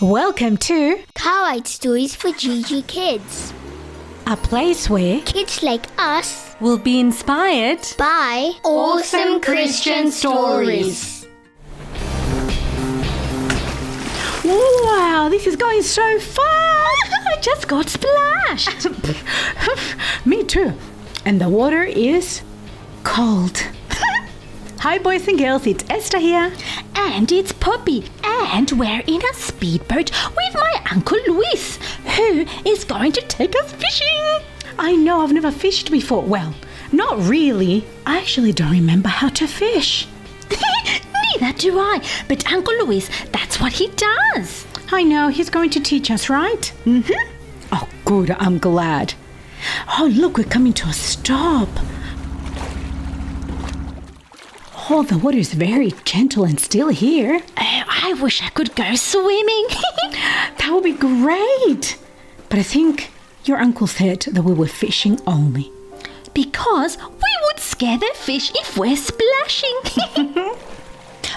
Welcome to Kawaii Stories for GG Kids. a place where Kids like us we'll be inspired by awesome Christian stories. Wow, this is going so fast! I just got splashed. Me too. And the water is cold. Hi boys and girls, it's Esther here. And it's Poppy, and we're in a speedboat with my Uncle Luis, who is going to take us fishing. I know, I've never fished before. Well, not really. I actually don't remember how to fish. Neither do I, but Uncle Luis, that's what he does. I know, he's going to teach us, right? Mm-hmm. Oh, good, I'm glad. Oh, look, we're coming to a stop. Oh, the water is very gentle and still here. Oh, I wish I could go swimming. That would be great. But I think your uncle said that we were fishing only. Because we would scare the fish if we're splashing.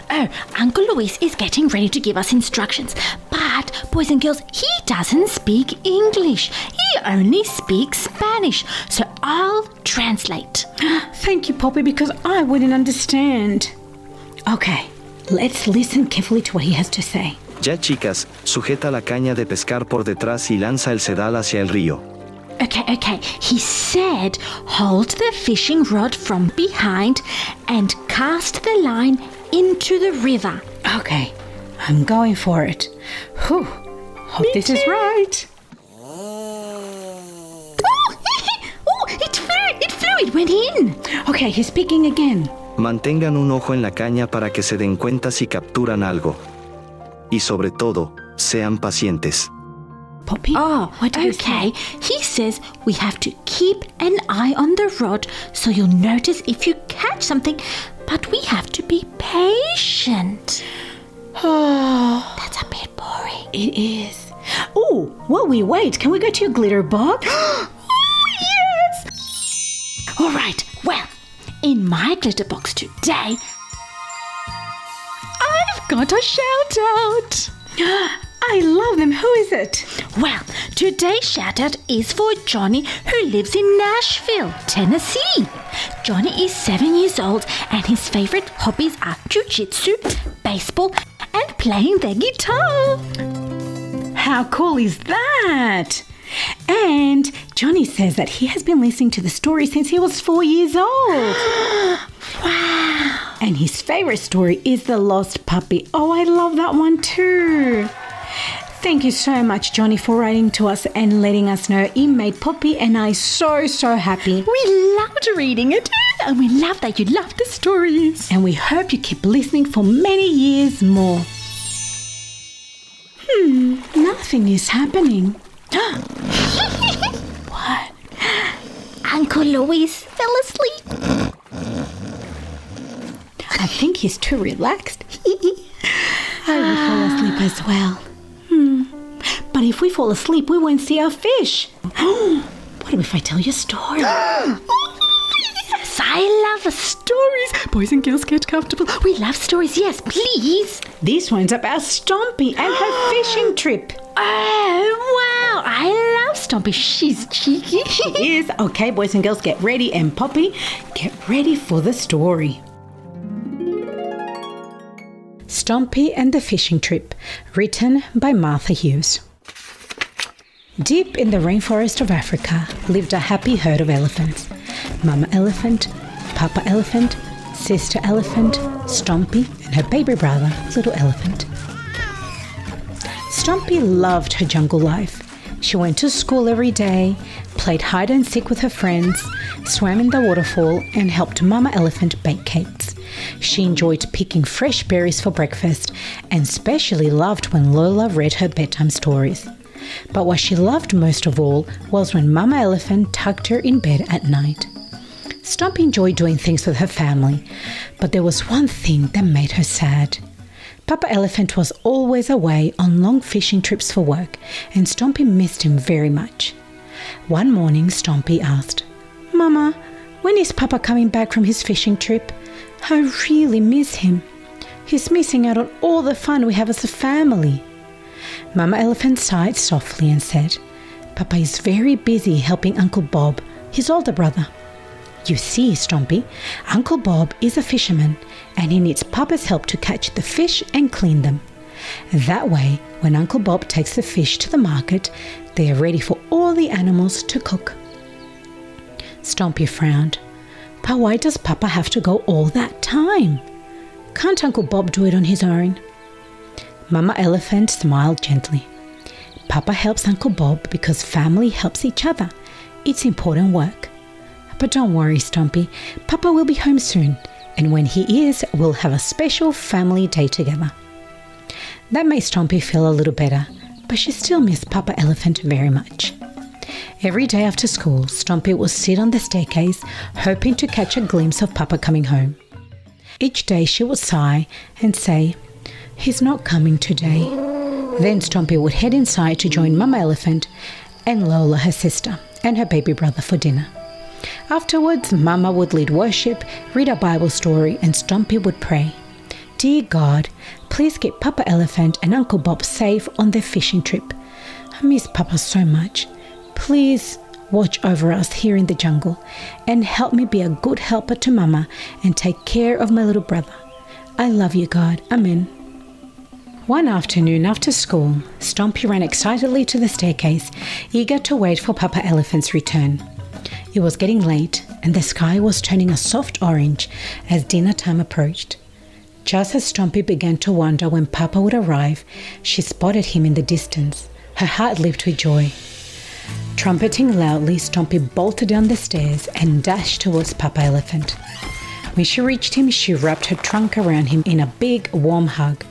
Oh, Uncle Luis is getting ready to give us instructions. But, boys and girls, he doesn't speak English. He only speaks Spanish. So I'll translate. Thank you, Poppy, because I wouldn't understand. Okay, let's listen carefully to what he has to say. Ya, chicas, sujeta la caña de pescar por detrás y lanza el sedal hacia el río. Okay. He said, hold the fishing rod from behind and cast the line into the river. Okay, I'm going for it. Whew, hope this is right. It went in. Okay, he's speaking again. Mantengan un ojo en la caña para que se den cuenta si capturan algo. Y sobre todo, sean pacientes. Poppy? Oh, what do you okay. say? He says we have to keep an eye on the rod so you'll notice if you catch something, but we have to be patient. Oh, That's a bit boring. it is. Oh, while we wait, can we go to your glitter box? All right, well, in my glitter box today, I've got a shout out. I love them. Who is it? Well, today's shout out is for Johnny, who lives in Nashville, Tennessee. Johnny is 7 years old and his favorite hobbies are jiu-jitsu, baseball, and playing the guitar. How cool is that? And Johnny says that he has been listening to the story since he was 4 years old. Wow. And his favorite story is The Lost Puppy. Oh, I love that one too. Thank you so much, Johnny, for writing to us and letting us know. It made Poppy and I so happy. We loved reading it and we love that you love the stories. And we hope you keep listening for many years more. Nothing is happening. What? Uncle Luis fell asleep. I think he's too relaxed. I will fall asleep as well. But if we fall asleep, we won't see our fish. What if I tell you a story? Yes, I love stories. Boys and girls, get comfortable. We love stories. Yes, please. This one's about Stompy and her fishing trip. Oh, wow. I love Stompy. She's cheeky. Yes. Okay, boys and girls, get ready. And Poppy, get ready for the story. Stompy and the Fishing Trip, written by Martha Hughes. Deep in the rainforest of Africa lived a happy herd of elephants. Mama elephant, Papa elephant, Sister elephant, Stompy, and her baby brother, Little Elephant. Stompy loved her jungle life. She went to school every day, played hide and seek with her friends, swam in the waterfall, and helped Mama Elephant bake cakes. She enjoyed picking fresh berries for breakfast and especially loved when Lola read her bedtime stories. But what she loved most of all was when Mama Elephant tucked her in bed at night. Stompy enjoyed doing things with her family, but there was one thing that made her sad. Papa Elephant was always away on long fishing trips for work, and Stompy missed him very much. One morning, Stompy asked, "Mama, when is Papa coming back from his fishing trip? I really miss him. He's missing out on all the fun we have as a family." Mama Elephant sighed softly and said, Papa is very busy helping Uncle Bob, his older brother. You see, Stompy, Uncle Bob is a fisherman and he needs Papa's help to catch the fish and clean them. That way, when Uncle Bob takes the fish to the market, they are ready for all the animals to cook. Stompy frowned. But why does Papa have to go all that time? Can't Uncle Bob do it on his own? Mama Elephant smiled gently. Papa helps Uncle Bob because family helps each other. It's important work. But don't worry, Stompy. Papa will be home soon, and when he is, we'll have a special family day together. That made Stompy feel a little better, but she still missed Papa Elephant very much. Every day after school, Stompy would sit on the staircase, hoping to catch a glimpse of Papa coming home. Each day she would sigh and say, He's not coming today. Then Stompy would head inside to join Mama Elephant and Lola, her sister, and her baby brother for dinner. Afterwards, Mama would lead worship, read a Bible story, and Stompy would pray. Dear God, please keep Papa Elephant and Uncle Bob safe on their fishing trip. I miss Papa so much. Please watch over us here in the jungle and help me be a good helper to Mama and take care of my little brother. I love you, God. Amen. One afternoon after school, Stompy ran excitedly to the staircase, eager to wait for Papa Elephant's return. It was getting late and the sky was turning a soft orange as dinner time approached. Just as Stompy began to wonder when Papa would arrive, she spotted him in the distance. Her heart leaped with joy. Trumpeting loudly, Stompy bolted down the stairs and dashed towards Papa Elephant. When she reached him, she wrapped her trunk around him in a big, warm hug,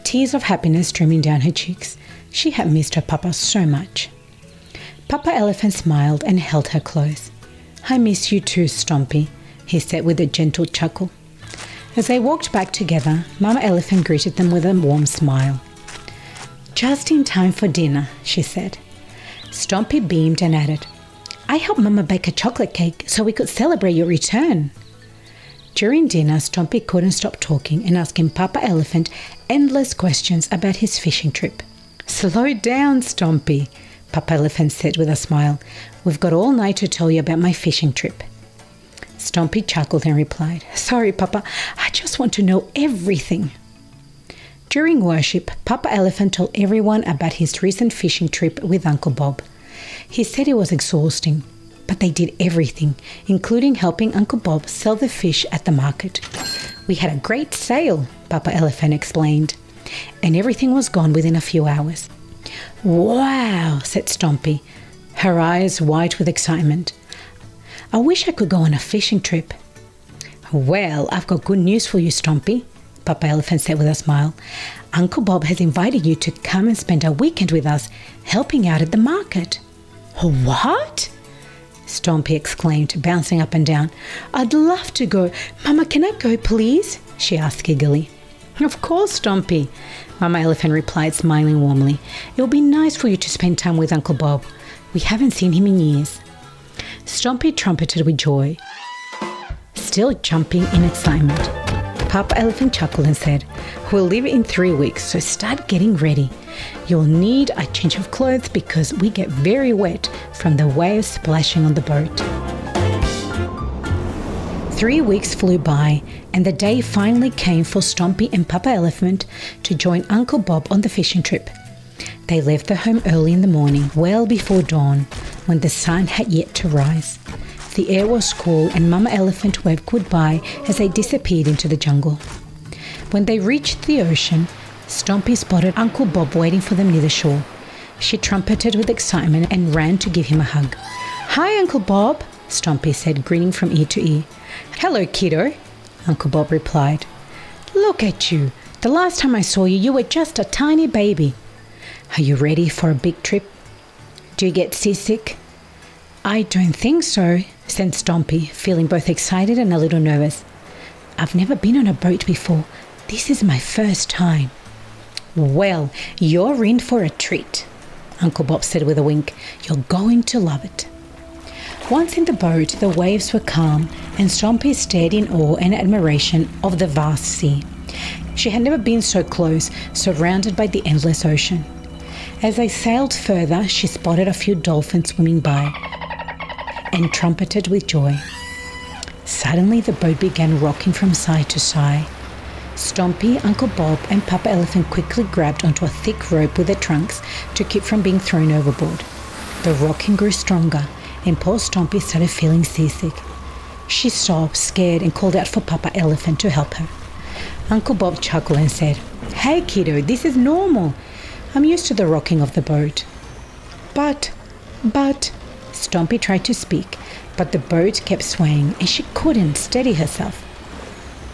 tears of happiness streaming down her cheeks. She had missed her Papa so much. Papa Elephant smiled and held her close. I miss you too, Stompy, he said with a gentle chuckle. As they walked back together, Mama Elephant greeted them with a warm smile. Just in time for dinner, she said. Stompy beamed and added, I helped Mama bake a chocolate cake so we could celebrate your return. During dinner, Stompy couldn't stop talking and asking Papa Elephant endless questions about his fishing trip. Slow down, Stompy, Papa Elephant said with a smile. We've got all night to tell you about my fishing trip. Stompy chuckled and replied, Sorry, Papa, I just want to know everything. During worship, Papa Elephant told everyone about his recent fishing trip with Uncle Bob. He said it was exhausting, but they did everything, including helping Uncle Bob sell the fish at the market. We had a great sale, Papa Elephant explained, and everything was gone within a few hours. Wow, said Stompy, her eyes wide with excitement. I wish I could go on a fishing trip. Well, I've got good news for you, Stompy, Papa Elephant said with a smile. Uncle Bob has invited you to come and spend a weekend with us, helping out at the market. What? Stompy exclaimed, bouncing up and down. I'd love to go. Mama, can I go, please? She asked eagerly. Of course, Stompy, Mama Elephant replied, smiling warmly. It will be nice for you to spend time with Uncle Bob. We haven't seen him in years. Stompy trumpeted with joy, still jumping in excitement. Papa Elephant chuckled and said, We'll leave in 3 weeks, so start getting ready. You'll need a change of clothes because we get very wet from the waves splashing on the boat. 3 weeks flew by, and the day finally came for Stompy and Papa Elephant to join Uncle Bob on the fishing trip. They left their home early in the morning, well before dawn, when the sun had yet to rise. The air was cool and Mama Elephant waved goodbye as they disappeared into the jungle. When they reached the ocean, Stompy spotted Uncle Bob waiting for them near the shore. She trumpeted with excitement and ran to give him a hug. Hi, Uncle Bob, Stompy said, grinning from ear to ear. Hello, Kiddo, Uncle Bob replied. Look at you. The last time I saw you, you were just a tiny baby. Are you ready for a big trip? Do you get seasick? I don't think so, said Stompy, feeling both excited and a little nervous. I've never been on a boat before. This is my first time. Well, you're in for a treat, Uncle Bob said with a wink. You're going to love it. Once in the boat, the waves were calm and Stompy stared in awe and admiration of the vast sea. She had never been so close, surrounded by the endless ocean. As they sailed further, she spotted a few dolphins swimming by and trumpeted with joy. Suddenly, the boat began rocking from side to side. Stompy, Uncle Bob, and Papa Elephant quickly grabbed onto a thick rope with their trunks to keep from being thrown overboard. The rocking grew stronger, and poor Stompy started feeling seasick. She sobbed, scared, and called out for Papa Elephant to help her. Uncle Bob chuckled and said, "Hey, Kiddo, this is normal. I'm used to the rocking of the boat." But, Stompy tried to speak, but the boat kept swaying and she couldn't steady herself.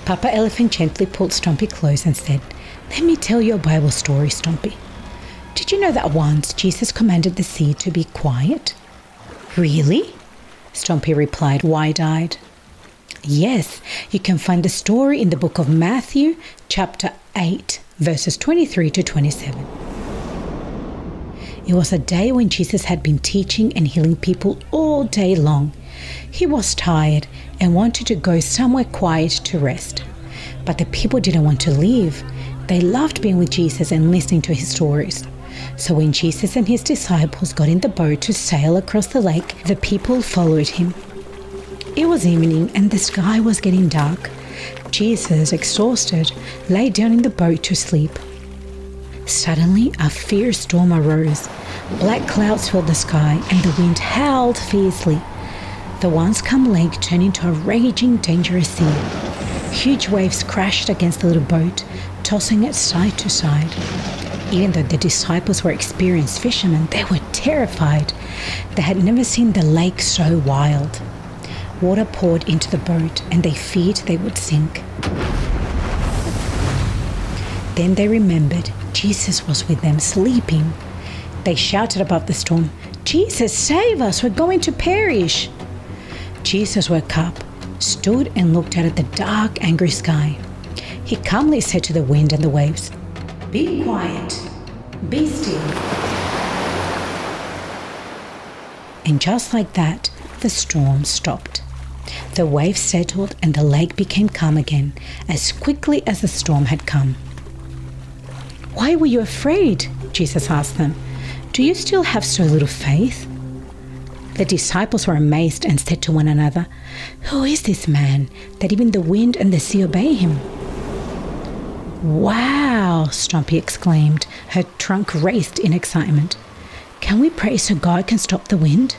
Papa Elephant gently pulled Stompy close and said, "Let me tell you a Bible story, Stompy. Did you know that once Jesus commanded the sea to be quiet?" "Really?" Stompy replied, wide-eyed. "Yes, you can find the story in the book of Matthew, chapter 8, verses 23 to 27. It was a day when Jesus had been teaching and healing people all day long. He was tired and wanted to go somewhere quiet to rest. But the people didn't want to leave. They loved being with Jesus and listening to his stories. So when Jesus and his disciples got in the boat to sail across the lake, the people followed him. It was evening and the sky was getting dark. Jesus, exhausted, lay down in the boat to sleep. Suddenly, a fierce storm arose. Black clouds filled the sky and the wind howled fiercely. The once-calm lake turned into a raging, dangerous sea. Huge waves crashed against the little boat, tossing it side to side. Even though the disciples were experienced fishermen, they were terrified. They had never seen the lake so wild. Water poured into the boat and they feared they would sink. Then they remembered Jesus was with them, sleeping. They shouted above the storm, "Jesus, save us, we're going to perish." Jesus woke up, stood and looked out at the dark, angry sky. He calmly said to the wind and the waves, "Be quiet, be still." And just like that, the storm stopped. The waves settled and the lake became calm again, as quickly as the storm had come. "Why were you afraid?" Jesus asked them. "Do you still have so little faith?" The disciples were amazed and said to one another, "Who is this man that even the wind and the sea obey him?" "Wow!" Stompy exclaimed. Her trunk raced in excitement. "Can we pray so God can stop the wind?"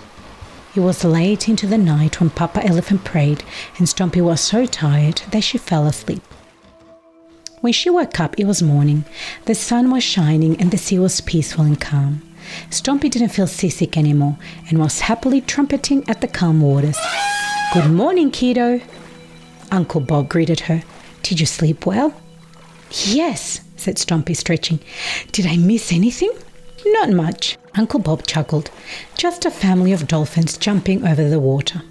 It was late into the night when Papa Elephant prayed, and Stompy was so tired that she fell asleep. When she woke up, it was morning. The sun was shining and the sea was peaceful and calm. Stompy didn't feel seasick anymore and was happily trumpeting at the calm waters. "Good morning, Kiddo." Uncle Bob greeted her. "Did you sleep well?" "Yes," said Stompy, stretching. "Did I miss anything?" "Not much." Uncle Bob chuckled. "Just a family of dolphins jumping over the water."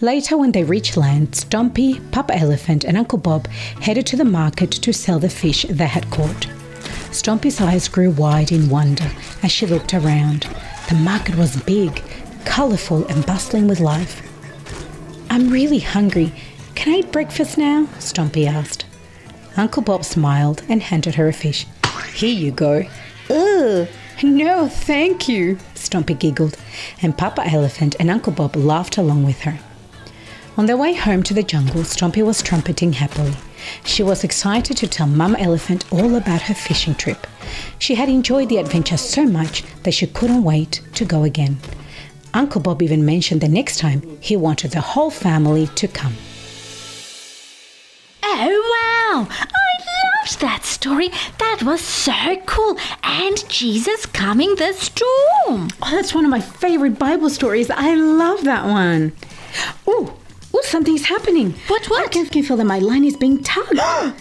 Later, when they reached land, Stompy, Papa Elephant and Uncle Bob headed to the market to sell the fish they had caught. Stompy's eyes grew wide in wonder as she looked around. The market was big, colourful and bustling with life. "I'm really hungry. Can I eat breakfast now?" Stompy asked. Uncle Bob smiled and handed her a fish. "Here you go." "Ugh, no thank you," Stompy giggled, and Papa Elephant and Uncle Bob laughed along with her. On their way home to the jungle, Stompy was trumpeting happily. She was excited to tell Mama Elephant all about her fishing trip. She had enjoyed the adventure so much that she couldn't wait to go again. Uncle Bob even mentioned the next time he wanted the whole family to come. Oh, wow! I loved that story. That was so cool. And Jesus calming the storm. Oh, that's one of my favorite Bible stories. I love that one. Oh, something's happening. What? I can feel that my line is being tugged. Uncle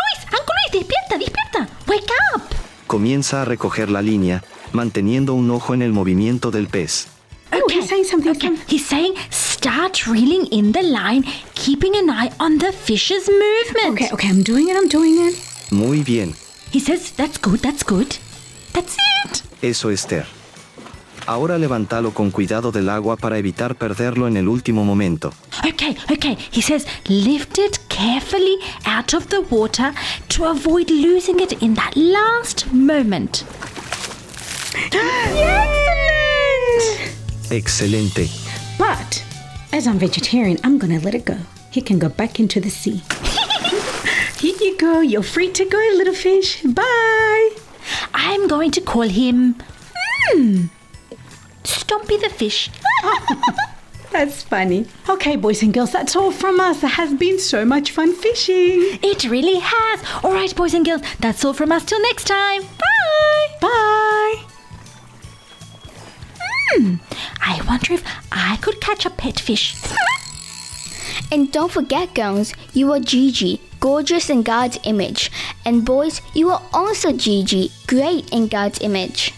Luis, despierta. Wake up. Comienza a recoger la línea, manteniendo un ojo en el movimiento del pez. Oh, he's saying something. Okay. He's saying start reeling in the line, keeping an eye on the fish's movement. Okay, I'm doing it. Muy bien. He says, that's good. That's it. Eso, Esther. Ahora levántalo con cuidado del agua para evitar perderlo en el último momento. Okay. He says, lift it carefully out of the water to avoid losing it in that last moment. Excelente. But as I'm vegetarian, I'm going to let it go. He can go back into the sea. Here you go. You're free to go, little fish. Bye. I'm going to call him Stompy the fish. That's funny. Okay, boys and girls, that's all from us. It has been so much fun fishing. It really has. All right, boys and girls, that's all from us till next time. Bye. Bye. I wonder if I could catch a pet fish. And don't forget, girls, you are Gigi, gorgeous in God's image. And boys, you are also Gigi, great in God's image.